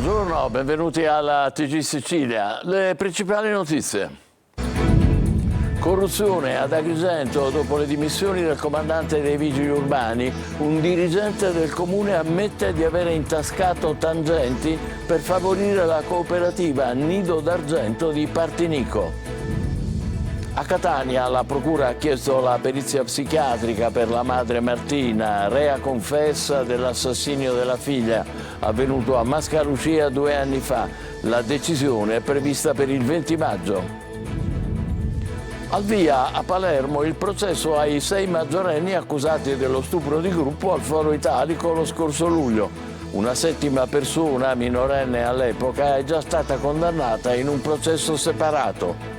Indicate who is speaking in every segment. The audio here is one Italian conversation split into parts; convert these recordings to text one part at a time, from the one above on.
Speaker 1: Buongiorno, benvenuti alla TG Sicilia. Le principali notizie. Corruzione ad Agrigento dopo le dimissioni del comandante dei Vigili Urbani. Un dirigente del comune ammette di avere intascato tangenti per favorire la cooperativa Nido d'Argento di Partinico. A Catania la procura ha chiesto la perizia psichiatrica per la madre Martina, rea confessa dell'assassinio della figlia, avvenuto a Mascalucia 2 anni fa. La decisione è prevista per il 20 maggio. Al via a Palermo il processo ai 6 maggiorenni accusati dello stupro di gruppo al Foro Italico lo scorso luglio. Una 7ª persona, minorenne all'epoca, è già stata condannata in un processo separato.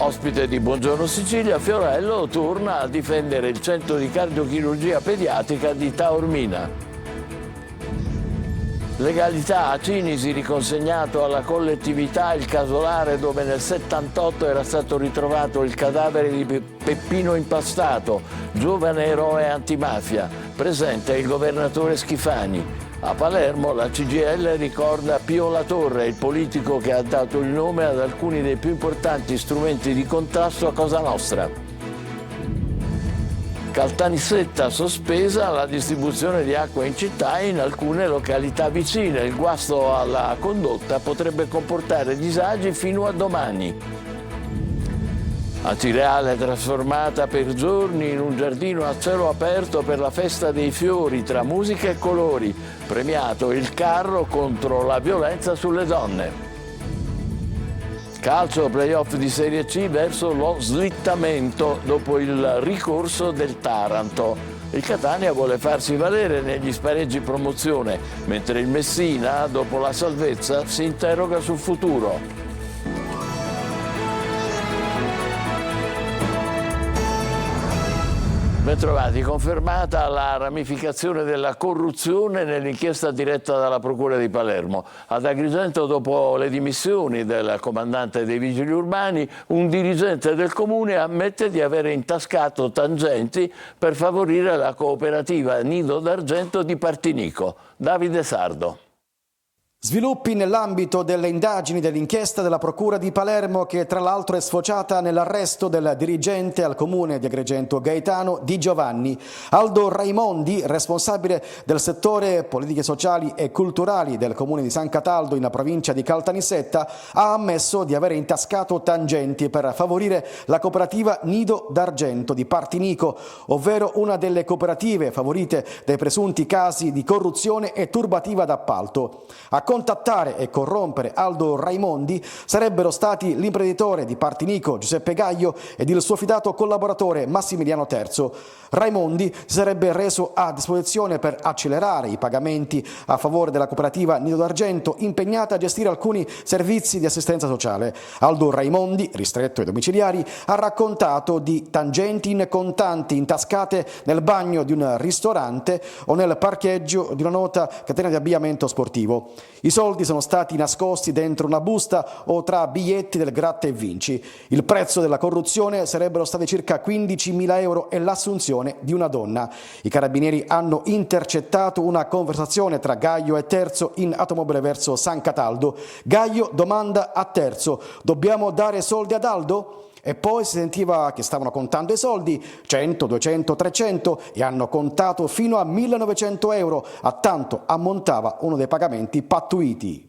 Speaker 1: Ospite di Buongiorno Sicilia, Fiorello torna a difendere il centro di cardiochirurgia pediatrica di Taormina. Legalità, a Cinisi riconsegnato alla collettività il casolare dove nel 78 era stato ritrovato il cadavere di Peppino Impastato, giovane eroe antimafia. Presente il governatore Schifani. A Palermo la CGIL ricorda Pio La Torre, il politico che ha dato il nome ad alcuni dei più importanti strumenti di contrasto a Cosa Nostra. Caltanissetta sospesa la distribuzione di acqua in città e in alcune località vicine. Il guasto alla condotta potrebbe comportare disagi fino a domani. Acireale trasformata per giorni in un giardino a cielo aperto per la festa dei fiori tra musica e colori. Premiato il carro contro la violenza sulle donne. Calcio, playoff di Serie C verso lo slittamento dopo il ricorso del Taranto. Il Catania vuole farsi valere negli spareggi promozione, mentre il Messina, dopo la salvezza, si interroga sul futuro. Bentrovati, confermata la ramificazione della corruzione nell'inchiesta diretta dalla Procura di Palermo. Ad Agrigento, dopo le dimissioni del comandante dei Vigili Urbani, un dirigente del comune ammette di avere intascato tangenti per favorire la cooperativa Nido d'Argento di Partinico. Davide Sardo.
Speaker 2: Sviluppi nell'ambito delle indagini dell'inchiesta della Procura di Palermo che tra l'altro è sfociata nell'arresto del dirigente al comune di Agrigento Gaetano Di Giovanni. Aldo Raimondi, responsabile del settore politiche sociali e culturali del comune di San Cataldo in provincia di Caltanissetta, ha ammesso di avere intascato tangenti per favorire la cooperativa Nido d'Argento di Partinico, ovvero una delle cooperative favorite dai presunti casi di corruzione e turbativa d'appalto. A contattare e corrompere Aldo Raimondi sarebbero stati l'imprenditore di Partinico Giuseppe Gaio ed il suo fidato collaboratore Massimiliano Terzo. Raimondi si sarebbe reso a disposizione per accelerare i pagamenti a favore della cooperativa Nido d'Argento impegnata a gestire alcuni servizi di assistenza sociale. Aldo Raimondi, ristretto ai domiciliari, ha raccontato di tangenti in contanti intascate nel bagno di un ristorante o nel parcheggio di una nota catena di abbigliamento sportivo. I soldi sono stati nascosti dentro una busta o tra biglietti del gratta e vinci. Il prezzo della corruzione sarebbero stati circa 15.000 euro e l'assunzione di una donna. I carabinieri hanno intercettato una conversazione tra Gaio e Terzo in automobile verso San Cataldo. Gaio domanda a Terzo: dobbiamo dare soldi ad Aldo? E poi si sentiva che stavano contando i soldi, 100, 200, 300 e hanno contato fino a 1.900 euro, a tanto ammontava uno dei pagamenti pattuiti.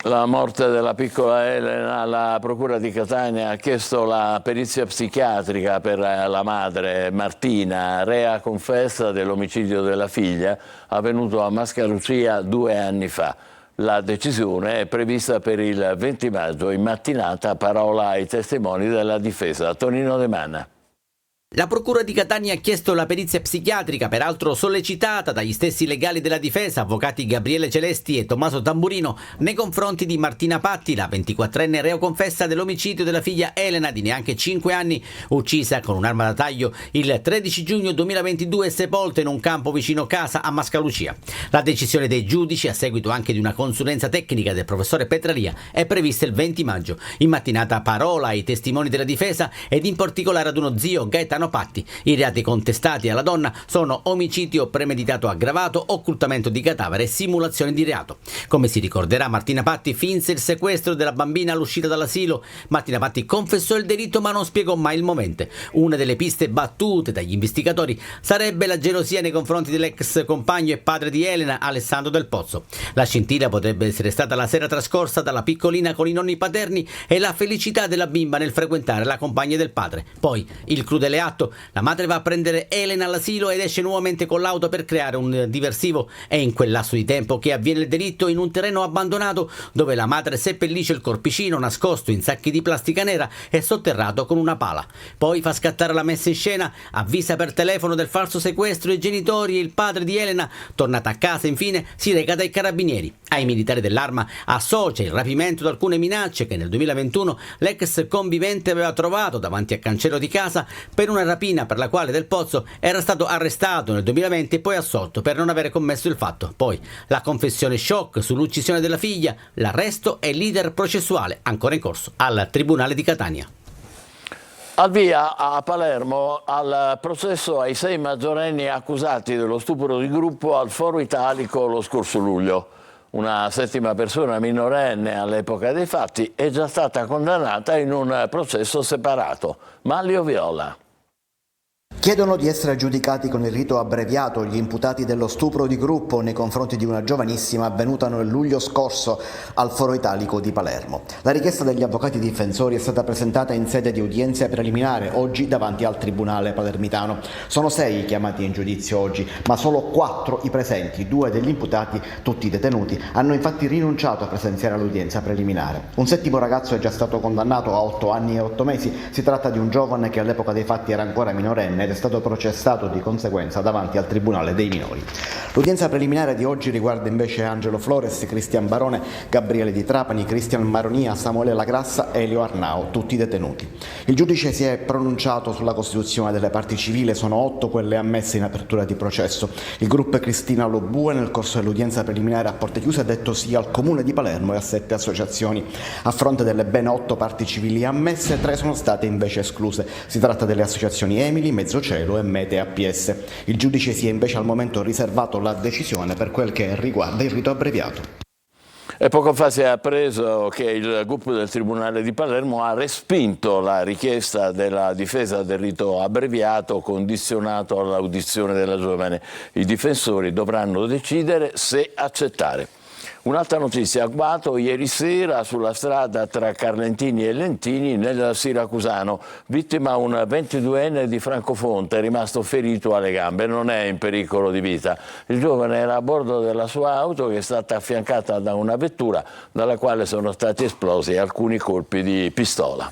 Speaker 1: La morte della piccola Elena, la Procura di Catania ha chiesto la perizia psichiatrica per la madre Martina, rea confessa dell'omicidio della figlia, avvenuto a Mascalucia 2 anni fa. La decisione è prevista per il 20 maggio, in mattinata, parola ai testimoni della difesa. Tonino De Mana.
Speaker 3: La Procura di Catania ha chiesto la perizia psichiatrica, peraltro sollecitata dagli stessi legali della difesa, avvocati Gabriele Celesti e Tommaso Tamburino, nei confronti di Martina Patti, la 24enne reo confessa dell'omicidio della figlia Elena di neanche 5 anni, uccisa con un'arma da taglio il 13 giugno 2022 e sepolta in un campo vicino casa a Mascalucia. La decisione dei giudici, a seguito anche di una consulenza tecnica del professore Petralia, è prevista il 20 maggio. In mattinata parola ai testimoni della difesa ed in particolare ad uno zio Gaetano Cristiano Patti. I reati contestati alla donna sono omicidio premeditato aggravato, occultamento di cadavere e simulazione di reato. Come si ricorderà, Martina Patti finse il sequestro della bambina all'uscita dall'asilo. Martina Patti confessò il delitto ma non spiegò mai il momento. Una delle piste battute dagli investigatori sarebbe la gelosia nei confronti dell'ex compagno e padre di Elena, Alessandro Del Pozzo. La scintilla potrebbe essere stata la sera trascorsa dalla piccolina con i nonni paterni e la felicità della bimba nel frequentare la compagna del padre. Poi il crudele atto: la madre va a prendere Elena all'asilo ed esce nuovamente con l'auto per creare un diversivo. È in quel lasso di tempo che avviene il delitto in un terreno abbandonato dove la madre seppellisce il corpicino nascosto in sacchi di plastica nera e sotterrato con una pala. Poi fa scattare la messa in scena, avvisa per telefono del falso sequestro i genitori e il padre di Elena. Tornata a casa, infine, si reca dai carabinieri. Ai militari dell'Arma associa il rapimento di alcune minacce che nel 2021 l'ex convivente aveva trovato davanti al cancello di casa per una rapina per la quale Del Pozzo era stato arrestato nel 2020 e poi assolto per non avere commesso il fatto. Poi la confessione shock sull'uccisione della figlia, l'arresto e l'iter processuale ancora in corso al Tribunale di Catania.
Speaker 1: Al via a Palermo al processo ai 6 maggiorenni accusati dello stupro di gruppo al Foro Italico lo scorso luglio. Una 7ª persona minorenne all'epoca dei fatti è già stata condannata in un processo separato. Manlio Viola.
Speaker 4: Chiedono di essere giudicati con il rito abbreviato gli imputati dello stupro di gruppo nei confronti di una giovanissima avvenuta nel luglio scorso al Foro Italico di Palermo. La richiesta degli avvocati difensori è stata presentata in sede di udienza preliminare oggi davanti al Tribunale palermitano. Sono 6 chiamati in giudizio oggi, ma solo 4 i presenti. 2 degli imputati, tutti detenuti, hanno infatti rinunciato a presenziare all'udienza preliminare. Un 7° ragazzo è già stato condannato a 8 anni e 8 mesi. Si tratta di un giovane che all'epoca dei fatti era ancora minorenne ed è stato processato di conseguenza davanti al Tribunale dei minori. L'udienza preliminare di oggi riguarda invece Angelo Flores, Cristian Barone, Gabriele Di Trapani, Cristian Maronia, Samuele Lagrassa e Elio Arnao, tutti detenuti. Il giudice si è pronunciato sulla costituzione delle parti civili, sono 8 quelle ammesse in apertura di processo. Il gruppo Cristina Lobue nel corso dell'udienza preliminare a porte chiuse ha detto sì al Comune di Palermo e a 7 associazioni. A fronte delle ben 8 parti civili ammesse, 3 sono state invece escluse. Si tratta delle associazioni Emili, Mezzocielo e Mete APS. Il giudice si è invece al momento riservato la decisione per quel che riguarda il rito abbreviato.
Speaker 1: E poco fa si è appreso che il gruppo del Tribunale di Palermo ha respinto la richiesta della difesa del rito abbreviato condizionato all'audizione della giovane. I difensori dovranno decidere se accettare. Un'altra notizia: agguato ieri sera sulla strada tra Carlentini e Lentini nel Siracusano. Vittima un 22enne di Francofonte, rimasto ferito alle gambe, non è in pericolo di vita. Il giovane era a bordo della sua auto che è stata affiancata da una vettura dalla quale sono stati esplosi alcuni colpi di pistola.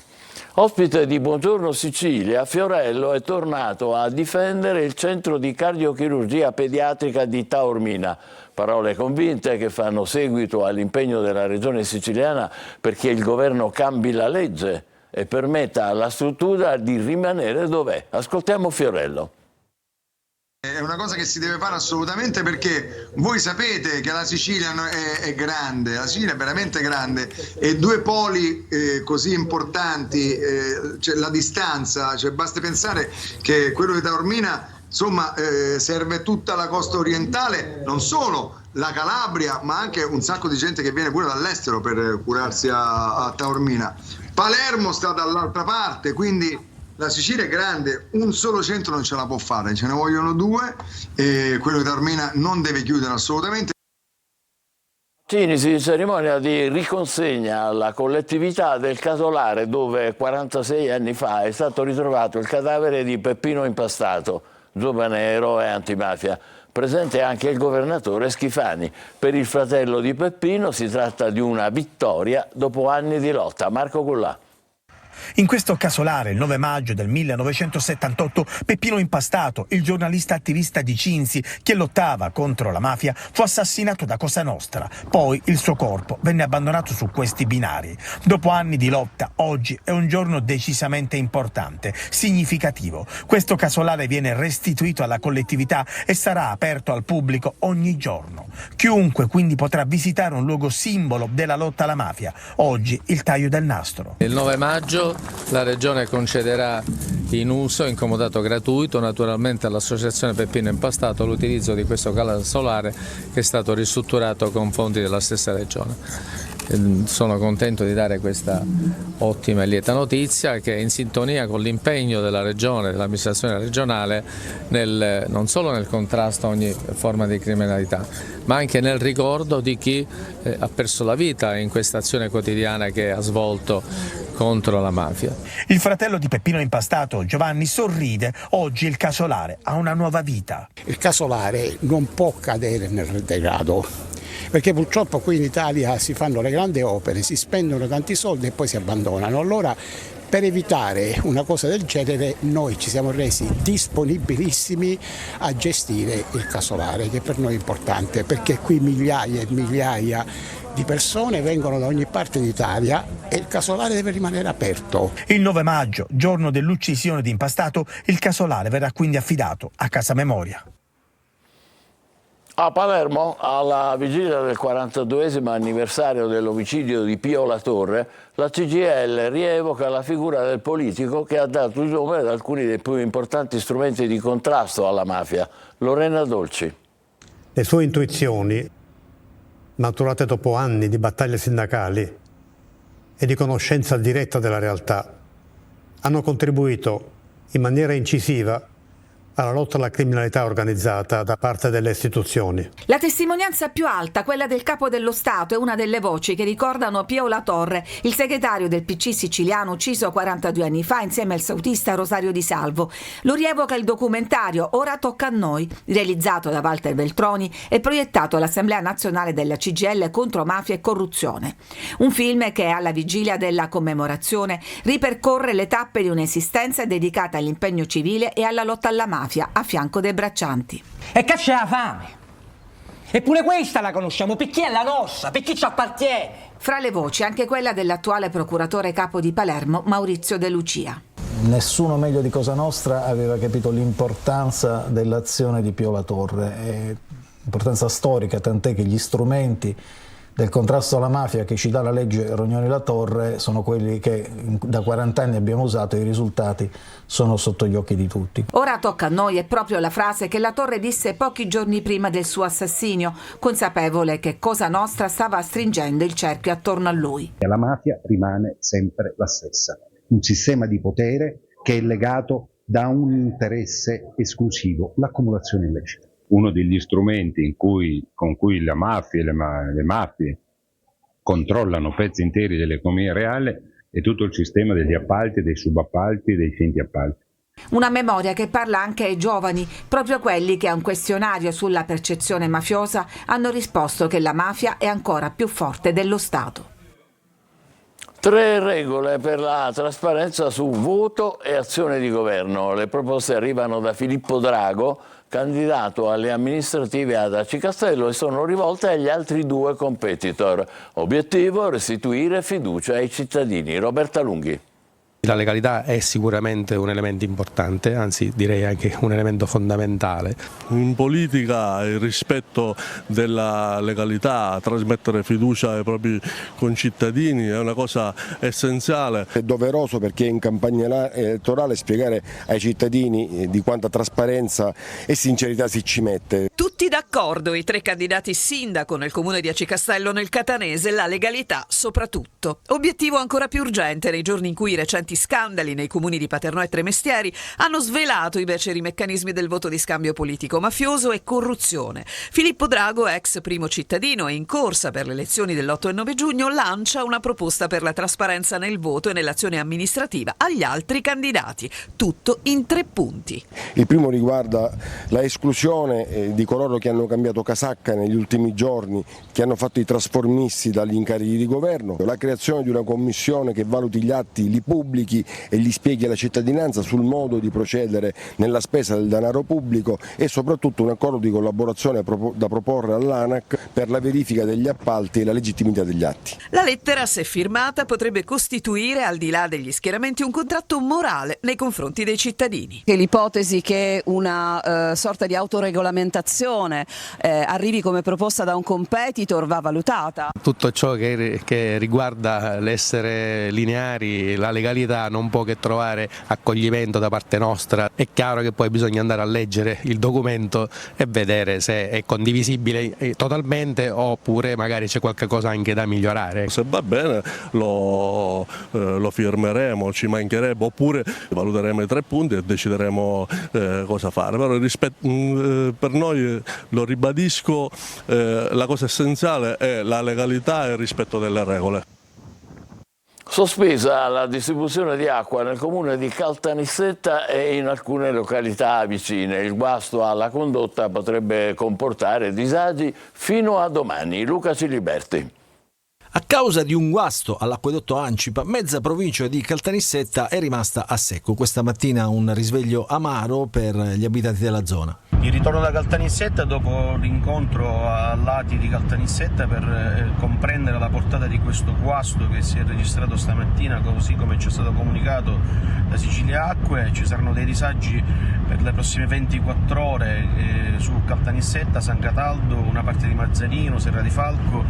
Speaker 1: Ospite di Buongiorno Sicilia, Fiorello è tornato a difendere il centro di cardiochirurgia pediatrica di Taormina. Parole convinte che fanno seguito all'impegno della regione siciliana perché il governo cambi la legge e permetta alla struttura di rimanere dov'è. Ascoltiamo Fiorello.
Speaker 5: È una cosa che si deve fare assolutamente, perché voi sapete che la Sicilia è grande, la Sicilia è veramente grande, e 2 poli così importanti, cioè la distanza, cioè basta pensare che quello di Taormina, insomma, serve tutta la costa orientale, non solo la Calabria, ma anche un sacco di gente che viene pure dall'estero per curarsi a Taormina. Palermo sta dall'altra parte, quindi la Sicilia è grande, un solo centro non ce la può fare, ce ne vogliono 2 e quello di Taormina non deve chiudere assolutamente.
Speaker 1: Cinisi, cerimonia di riconsegna alla collettività del casolare dove 46 anni fa è stato ritrovato il cadavere di Peppino Impastato, giovane eroe antimafia. Presente anche il governatore Schifani. Per il fratello di Peppino si tratta di una vittoria dopo anni di lotta. Marco Cullà.
Speaker 6: In questo casolare, il 9 maggio del 1978, Peppino Impastato, il giornalista attivista di Cinisi che lottava contro la mafia, fu assassinato da Cosa Nostra. Poi il suo corpo venne abbandonato su questi binari. Dopo anni di lotta, oggi è un giorno decisamente importante, significativo. Questo casolare viene restituito alla collettività e sarà aperto al pubblico ogni giorno. Chiunque quindi potrà visitare un luogo simbolo della lotta alla mafia. Oggi il taglio del nastro.
Speaker 7: Il 9 maggio la Regione concederà in uso, in comodato gratuito, naturalmente all'Associazione Peppino Impastato l'utilizzo di questo casolare che è stato ristrutturato con fondi della stessa Regione. Sono contento di dare questa ottima e lieta notizia che è in sintonia con l'impegno della Regione, dell'amministrazione regionale, non solo nel contrasto a ogni forma di criminalità, ma anche nel ricordo di chi ha perso la vita in questa azione quotidiana che ha svolto contro la mafia.
Speaker 6: Il fratello di Peppino Impastato, Giovanni, sorride. Oggi il casolare ha una nuova vita.
Speaker 8: Il casolare non può cadere nel degrado, perché purtroppo qui in Italia si fanno le grandi opere, si spendono tanti soldi e poi si abbandonano. Allora, per evitare una cosa del genere, noi ci siamo resi disponibilissimi a gestire il casolare, che per noi è importante, perché qui migliaia e migliaia di persone vengono da ogni parte d'Italia e il casolare deve rimanere aperto.
Speaker 6: Il 9 maggio, giorno dell'uccisione di Impastato, il casolare verrà quindi affidato a Casa Memoria.
Speaker 1: A Palermo, alla vigilia del 42esimo anniversario dell'omicidio di Pio La Torre, la CGIL rievoca la figura del politico che ha dato il nome ad alcuni dei più importanti strumenti di contrasto alla mafia, Lorena Dolci.
Speaker 9: Le sue intuizioni, maturate dopo anni di battaglie sindacali e di conoscenza diretta della realtà, hanno contribuito in maniera incisiva alla lotta alla criminalità organizzata da parte delle istituzioni.
Speaker 10: La testimonianza più alta, quella del Capo dello Stato, è una delle voci che ricordano Pio La Torre, il segretario del PC siciliano ucciso 42 anni fa insieme al saudista Rosario Di Salvo. Lo rievoca il documentario Ora tocca a noi, realizzato da Walter Veltroni e proiettato all'Assemblea Nazionale della CGIL contro mafia e corruzione. Un film che alla vigilia della commemorazione ripercorre le tappe di un'esistenza dedicata all'impegno civile e alla lotta alla mafia a fianco dei braccianti.
Speaker 11: E che c'è la fame? Eppure questa la conosciamo, perché è la nostra, perché ci appartiene.
Speaker 10: Fra le voci anche quella dell'attuale procuratore capo di Palermo, Maurizio De Lucia.
Speaker 12: Nessuno meglio di Cosa Nostra aveva capito l'importanza dell'azione di Pio La Torre, importanza storica, tant'è che gli strumenti del contrasto alla mafia che ci dà la legge Rognoni-La Torre sono quelli che da 40 anni abbiamo usato e i risultati sono sotto gli occhi di tutti.
Speaker 10: Ora tocca a noi è proprio la frase che La Torre disse pochi giorni prima del suo assassinio, consapevole che Cosa Nostra stava stringendo il cerchio attorno a lui.
Speaker 13: La mafia rimane sempre la stessa, un sistema di potere che è legato da un interesse esclusivo, l'accumulazione illecita. Uno degli strumenti con cui la mafia e le mafie controllano pezzi interi dell'economia reale è tutto il sistema degli appalti, dei subappalti e dei finti appalti.
Speaker 10: Una memoria che parla anche ai giovani, proprio quelli che a un questionario sulla percezione mafiosa hanno risposto che la mafia è ancora più forte dello Stato.
Speaker 1: 3 regole per la trasparenza su voto e azione di governo. Le proposte arrivano da Filippo Drago, candidato alle amministrative ad Aci Castello, e sono rivolte agli altri 2 competitor. Obiettivo: restituire fiducia ai cittadini. Roberta Lunghi.
Speaker 14: La legalità è sicuramente un elemento importante, anzi direi anche un elemento fondamentale.
Speaker 15: In politica il rispetto della legalità, trasmettere fiducia ai propri concittadini è una cosa essenziale.
Speaker 16: È doveroso, perché in campagna elettorale spiegare ai cittadini di quanta trasparenza e sincerità si ci mette.
Speaker 17: Tutti d'accordo i 3 candidati sindaco nel comune di Aci Castello nel Catanese, la legalità soprattutto. Obiettivo ancora più urgente nei giorni in cui i recenti scandali nei comuni di Paternò e Tremestieri hanno svelato i beceri meccanismi del voto di scambio politico mafioso e corruzione. Filippo Drago, ex primo cittadino e in corsa per le elezioni dell'8 e 9 giugno, lancia una proposta per la trasparenza nel voto e nell'azione amministrativa agli altri candidati, tutto in 3 punti.
Speaker 16: Il primo riguarda la esclusione di coloro che hanno cambiato casacca negli ultimi giorni, che hanno fatto i trasformisti dagli incarichi di governo, la creazione di una commissione che valuti gli atti, li pubblichi e gli spieghi alla cittadinanza sul modo di procedere nella spesa del denaro pubblico, e soprattutto un accordo di collaborazione da proporre all'ANAC per la verifica degli appalti e la legittimità degli atti.
Speaker 17: La lettera, se firmata, potrebbe costituire, al di là degli schieramenti, un contratto morale nei confronti dei cittadini.
Speaker 18: L'ipotesi che una sorta di autoregolamentazione arrivi come proposta da un competitor va valutata.
Speaker 14: Tutto ciò che riguarda l'essere lineari, la legalità solidarietà non può che trovare accoglimento da parte nostra. È chiaro che poi bisogna andare a leggere il documento e vedere se è condivisibile totalmente oppure magari c'è qualche cosa anche da migliorare.
Speaker 15: Se va bene lo firmeremo, ci mancherebbe, oppure valuteremo i 3 punti e decideremo cosa fare. Però per noi, lo ribadisco, la cosa essenziale è la legalità e il rispetto delle regole.
Speaker 1: Sospesa la distribuzione di acqua nel comune di Caltanissetta e in alcune località vicine. Il guasto alla condotta potrebbe comportare disagi fino a domani. Luca Ciliberti.
Speaker 19: A causa di un guasto all'acquedotto Ancipa, mezza provincia di Caltanissetta è rimasta a secco. Questa mattina un risveglio amaro per gli abitanti della zona.
Speaker 20: Il ritorno da Caltanissetta dopo l'incontro a Lati di Caltanissetta per comprendere la portata di questo guasto che si è registrato stamattina, così come ci è stato comunicato da Sicilia Acque. Ci saranno dei disagi per le prossime 24 ore su Caltanissetta, San Cataldo, una parte di Mazzarino, Serra di Falco,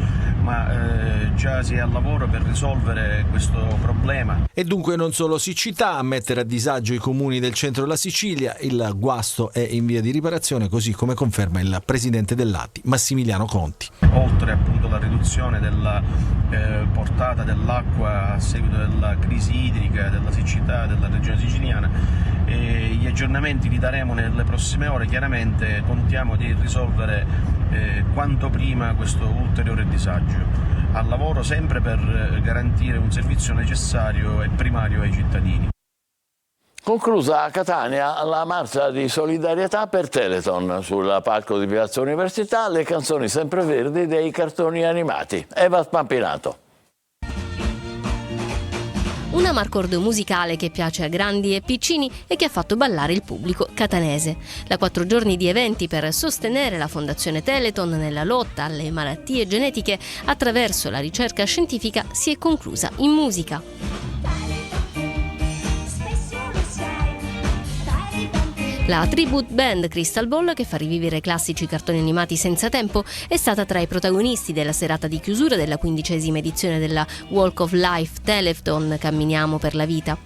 Speaker 20: ma già si è al lavoro per risolvere questo problema.
Speaker 19: E dunque non solo siccità a mettere a disagio i comuni del centro della Sicilia, il guasto è in via di riparazione, così come conferma il presidente dell'Ati, Massimiliano Conti.
Speaker 20: Oltre appunto alla riduzione della portata dell'acqua a seguito della crisi idrica, della siccità della regione siciliana, gli aggiornamenti li daremo nelle prossime ore. Chiaramente contiamo di risolvere quanto prima questo ulteriore disagio. Al lavoro sempre per garantire un servizio necessario e primario ai cittadini.
Speaker 1: Conclusa a Catania la marcia di solidarietà per Telethon. Sul palco di Piazza Università le canzoni sempreverdi dei cartoni animati. Eva Spampinato.
Speaker 21: Un amarcord musicale che piace a grandi e piccini e che ha fatto ballare il pubblico catanese. La 4 giorni di eventi per sostenere la Fondazione Telethon nella lotta alle malattie genetiche attraverso la ricerca scientifica si è conclusa in musica. La tribute band Crystal Ball, che fa rivivere classici cartoni animati senza tempo, è stata tra i protagonisti della serata di chiusura della 15ª edizione della Walk of Life Telethon Camminiamo per la Vita,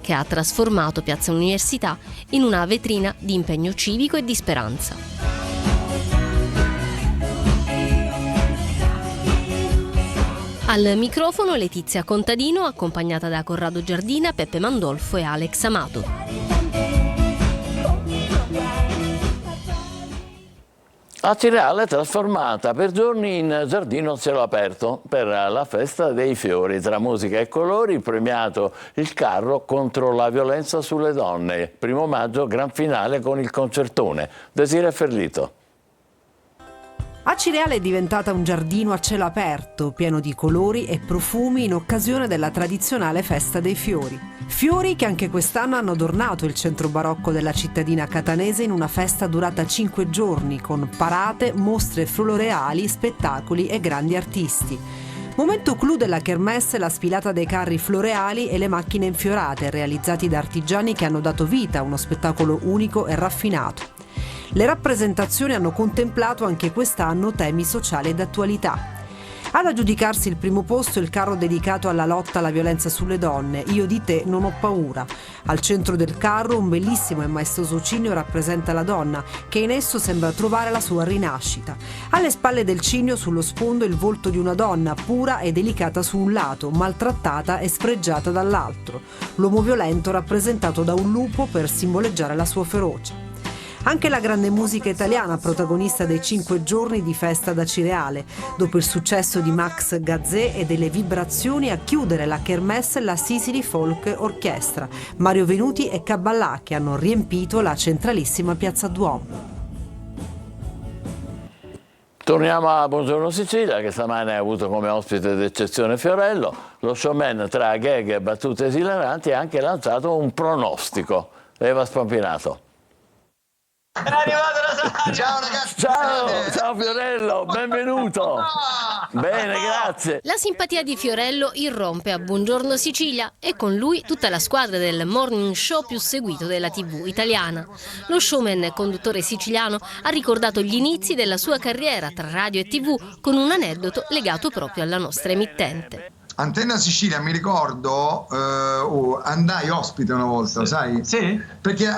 Speaker 21: che ha trasformato Piazza Università in una vetrina di impegno civico e di speranza. Al microfono Letizia Contadino, accompagnata da Corrado Giardina, Peppe Mandolfo e Alex Amato.
Speaker 1: Acireale trasformata per giorni in giardino a cielo aperto per la festa dei fiori. Tra musica e colori premiato il carro contro la violenza sulle donne. 1° maggio gran finale con il concertone. Desiree Ferlito.
Speaker 22: Acireale è diventata un giardino a cielo aperto, pieno di colori e profumi in occasione della tradizionale festa dei fiori. Fiori che anche quest'anno hanno adornato il centro barocco della cittadina catanese in una festa durata 5 giorni, con parate, mostre floreali, spettacoli e grandi artisti. Momento clou della kermesse la sfilata dei carri floreali e le macchine infiorate, realizzati da artigiani che hanno dato vita a uno spettacolo unico e raffinato. Le rappresentazioni hanno contemplato anche quest'anno temi sociali ed attualità. Ad aggiudicarsi il primo posto il carro dedicato alla lotta alla violenza sulle donne, Io di te non ho paura. Al centro del carro un bellissimo e maestoso cigno rappresenta la donna, che in esso sembra trovare la sua rinascita. Alle spalle del cigno, sullo sfondo, il volto di una donna pura e delicata su un lato, maltrattata e sfregiata dall'altro. L'uomo violento rappresentato da un lupo per simboleggiare la sua ferocia. Anche la grande musica italiana, protagonista dei 5 giorni di festa da Acireale. Dopo il successo di Max Gazzè e delle vibrazioni, a chiudere la kermesse la Sicily Folk Orchestra, Mario Venuti e Caballà, che hanno riempito la centralissima Piazza Duomo.
Speaker 1: Torniamo a Buongiorno Sicilia, che stamane ha avuto come ospite d'eccezione Fiorello. Lo showman, tra gag e battute esilaranti, ha anche lanciato un pronostico. Eva Spampinato.
Speaker 23: È arrivato Rosario!
Speaker 5: Ciao ragazzi!
Speaker 1: Ciao Fiorello, benvenuto! Bene, grazie!
Speaker 21: La simpatia di Fiorello irrompe a Buongiorno Sicilia e con lui tutta la squadra del morning show più seguito della TV italiana. Lo showman e conduttore siciliano ha ricordato gli inizi della sua carriera tra radio e TV con un aneddoto legato proprio alla nostra emittente.
Speaker 5: Antenna Sicilia, mi ricordo, andai ospite una volta, sai?
Speaker 23: Sì.
Speaker 5: Perché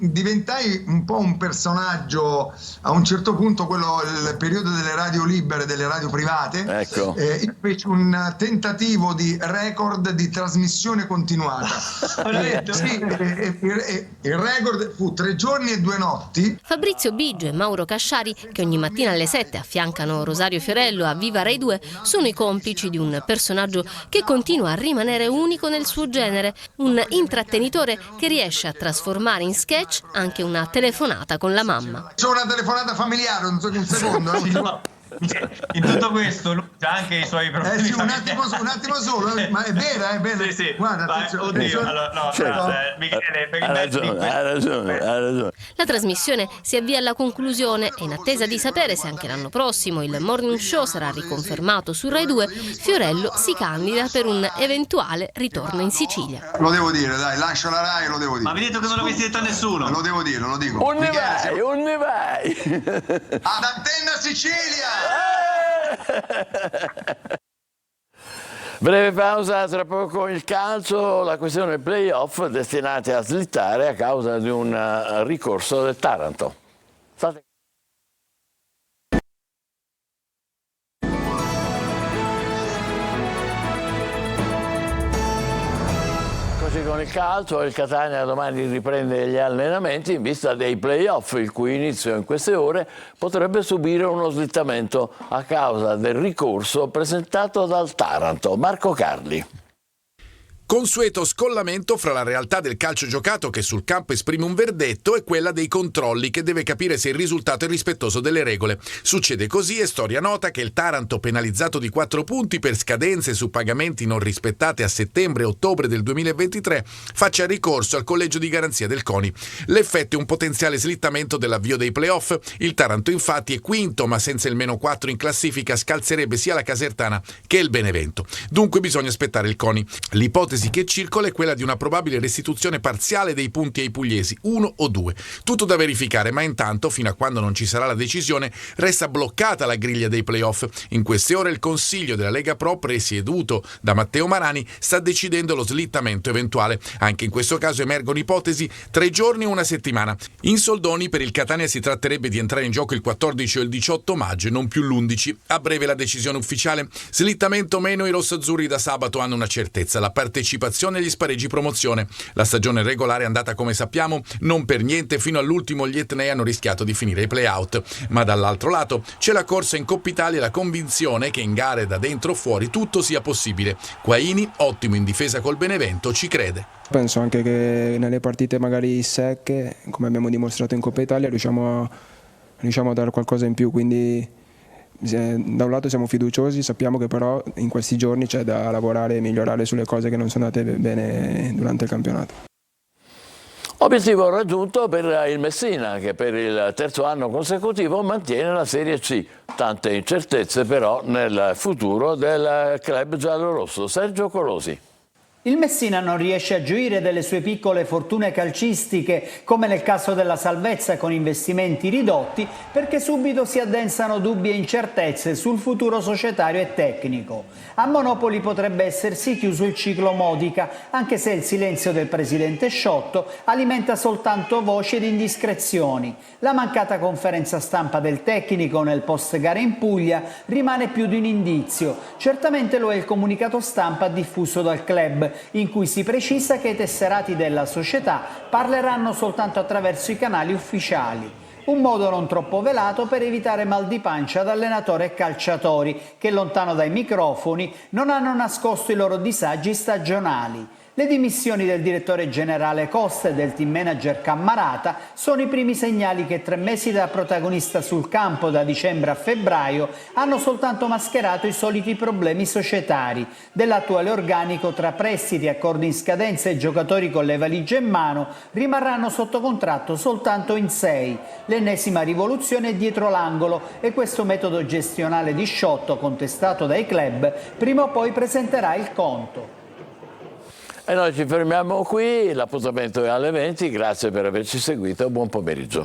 Speaker 5: diventai un po' un personaggio, a un certo punto, il periodo delle radio libere, delle radio private,
Speaker 1: ecco.
Speaker 5: Io feci un tentativo di record di trasmissione continuata. Sì, il record fu 3 giorni e 2 notti.
Speaker 21: Fabrizio Biggio e Mauro Casciari, che ogni mattina alle 7 affiancano Rosario Fiorello a Viva Rai 2, sono i complici di un personaggio che continua a rimanere unico nel suo genere, un intrattenitore che riesce a trasformare in sketch anche una telefonata con la mamma.
Speaker 5: C'è una telefonata familiare, non so, un secondo.
Speaker 23: In tutto questo lui ha anche i suoi problemi.
Speaker 5: Sì, un attimo solo, ma è vera, è vera.
Speaker 23: Sì.
Speaker 5: Guarda,
Speaker 23: Oddio, allora, no,
Speaker 1: Certo.
Speaker 23: Michele,
Speaker 1: Ha ragione.
Speaker 21: La trasmissione si avvia alla conclusione e in attesa di sapere se anche l'anno prossimo il morning show sarà riconfermato su Rai 2, Fiorello si candida per un eventuale ritorno in Sicilia.
Speaker 5: Lo devo dire, dai, lascio la Rai, lo devo dire.
Speaker 23: Ma vi detto che non l'avete detto a nessuno?
Speaker 5: Lo devo dire, lo dico.
Speaker 1: Un ne vai.
Speaker 5: Ad Antenna Sicilia!
Speaker 1: Breve pausa, tra poco il calcio, la questione playoff destinati a slittare a causa di un ricorso del Taranto. Con il calcio, il Catania domani riprende gli allenamenti in vista dei playoff, il cui inizio in queste ore potrebbe subire uno slittamento a causa del ricorso presentato dal Taranto. Marco Carli.
Speaker 2: Consueto scollamento fra la realtà del calcio giocato, che sul campo esprime un verdetto, e quella dei controlli, che deve capire se il risultato è rispettoso delle regole. Succede così, è storia nota, che il Taranto, penalizzato di 4 punti per scadenze su pagamenti non rispettate a settembre e ottobre del 2023, faccia ricorso al collegio di garanzia del CONI. L'effetto è un potenziale slittamento dell'avvio dei playoff. Il Taranto infatti è quinto, ma senza il -4 in classifica scalzerebbe sia la Casertana che il Benevento. Dunque bisogna aspettare il CONI. L'ipotesi che circola è quella di una probabile restituzione parziale dei punti ai pugliesi, 1 o 2. Tutto da verificare, ma intanto, fino a quando non ci sarà la decisione, resta bloccata la griglia dei playoff. In queste ore il Consiglio della Lega Pro, presieduto da Matteo Marani, sta decidendo lo slittamento eventuale. Anche in questo caso emergono ipotesi 3 giorni o 1 settimana. In soldoni per il Catania si tratterebbe di entrare in gioco il 14 o il 18 maggio, non più l'11. A breve la decisione ufficiale. Slittamento o meno, i rossazzurri da sabato hanno una certezza: la partecipazione agli spareggi promozione. La stagione regolare è andata come sappiamo, non per niente fino all'ultimo gli etnei hanno rischiato di finire ai play-out. Ma dall'altro lato c'è la corsa in Coppa Italia e la convinzione che in gare da dentro o fuori tutto sia possibile. Quaini, ottimo in difesa col Benevento, ci crede.
Speaker 3: Penso anche che nelle partite magari secche, come abbiamo dimostrato in Coppa Italia, riusciamo a dare qualcosa in più, quindi da un lato siamo fiduciosi, sappiamo che però in questi giorni c'è da lavorare e migliorare sulle cose che non sono andate bene durante il campionato.
Speaker 1: Obiettivo raggiunto per il Messina, che per il 3° anno consecutivo mantiene la Serie C. Tante incertezze però nel futuro del club giallorosso. Sergio Colosi.
Speaker 4: Il Messina non riesce a gioire delle sue piccole fortune calcistiche, come nel caso della salvezza con investimenti ridotti, perché subito si addensano dubbi e incertezze sul futuro societario e tecnico. A Monopoli potrebbe essersi chiuso il ciclo Modica, anche se il silenzio del presidente Sciotto alimenta soltanto voci ed indiscrezioni. La mancata conferenza stampa del tecnico nel post gara in Puglia rimane più di un indizio. Certamente lo è il comunicato stampa diffuso dal club, in cui si precisa che i tesserati della società parleranno soltanto attraverso i canali ufficiali. Un modo non troppo velato per evitare mal di pancia ad allenatori e calciatori che, lontano dai microfoni, non hanno nascosto i loro disagi stagionali. Le dimissioni del direttore generale Costa e del team manager Cammarata sono i primi segnali che 3 mesi da protagonista sul campo, da dicembre a febbraio, hanno soltanto mascherato i soliti problemi societari. Dell'attuale organico, tra prestiti, accordi in scadenza e giocatori con le valigie in mano, rimarranno sotto contratto soltanto in 6. L'ennesima rivoluzione è dietro l'angolo e questo metodo gestionale di Sciotto, contestato dai club, prima o poi presenterà il conto.
Speaker 1: E noi ci fermiamo qui, l'appuntamento è alle 20, grazie per averci seguito, buon pomeriggio.